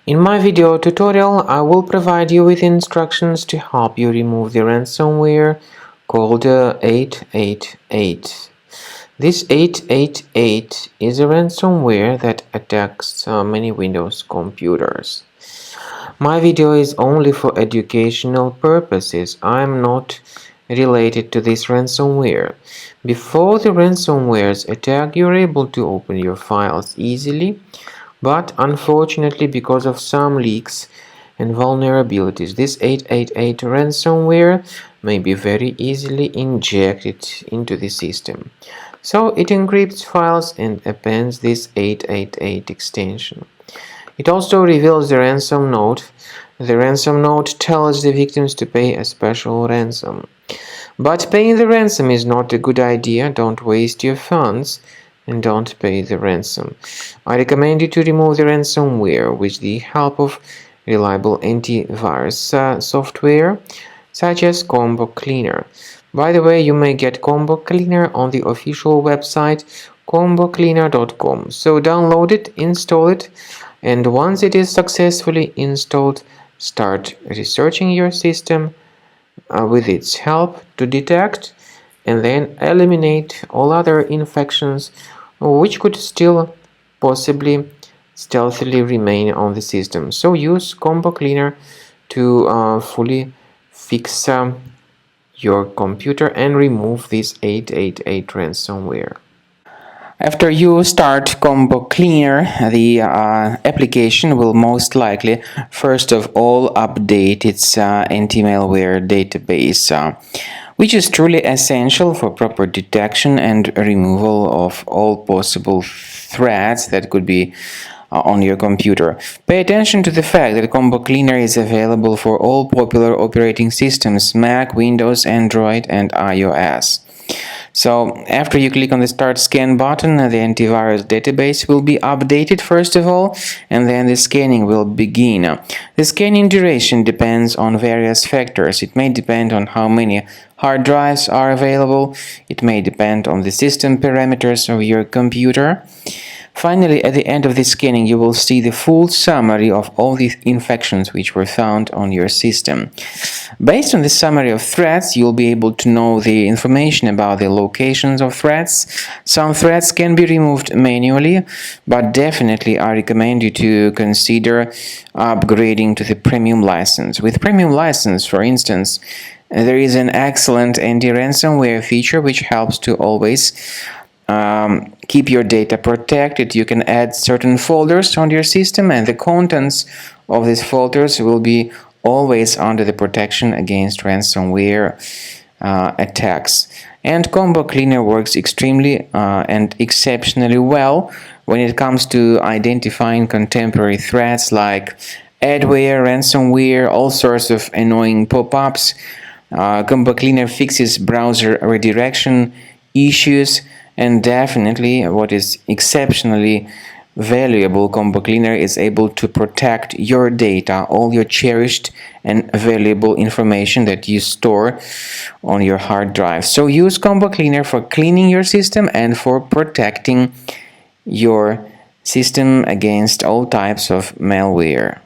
In my video tutorial, I will provide you with instructions to help you remove the ransomware called 888. This 888 is a ransomware that attacks many Windows computers. My video is only for educational purposes. I am not related to this ransomware. Before the ransomware's attack, you're able to open your files easily, but unfortunately, because of some leaks and vulnerabilities, this 888 ransomware may be very easily injected into the system. So it encrypts files and appends this 888 extension. It also reveals the ransom note. The ransom note tells the victims to pay a special ransom. But paying the ransom is not a good idea. Don't waste your funds and don't pay the ransom. I recommend you to remove the ransomware with the help of reliable antivirus software such as Combo Cleaner. By the way, you may get Combo Cleaner on the official website combocleaner.com. So download it, install it, and once it is successfully installed, start researching your system with its help to detect and then eliminate all other infections which could still possibly stealthily remain on the system. So use Combo Cleaner to fully fix your computer and remove this 888 ransomware. After you start Combo Cleaner, the application will most likely first of all update its anti-malware database, which is truly essential for proper detection and removal of all possible threats that could be on your computer. Pay attention to the fact that Combo Cleaner is available for all popular operating systems: Mac, Windows, Android, and iOS. So after you click on the Start Scan button, the antivirus database will be updated first of all, and then the scanning will begin. The scanning duration depends on various factors. It may depend on how many hard drives are available. It may depend on the system parameters of your computer. Finally, at the end of the scanning, you will see the full summary of all the infections which were found on your system. Based on the summary of threats, you'll be able to know the information about the locations of threats. Some threats can be removed manually, but definitely I recommend you to consider upgrading to the premium license. With premium license, for instance, there is an excellent anti-ransomware feature which helps to always keep your data protected. You can add certain folders on your system, and the contents of these folders will be always under the protection against ransomware attacks. And Combo Cleaner works extremely and exceptionally well when it comes to identifying contemporary threats like adware, ransomware, all sorts of annoying pop-ups. Combo Cleaner fixes browser redirection issues. And definitely, what is exceptionally valuable, Combo Cleaner is able to protect your data, all your cherished and valuable information that you store on your hard drive. So use Combo Cleaner for cleaning your system and for protecting your system against all types of malware.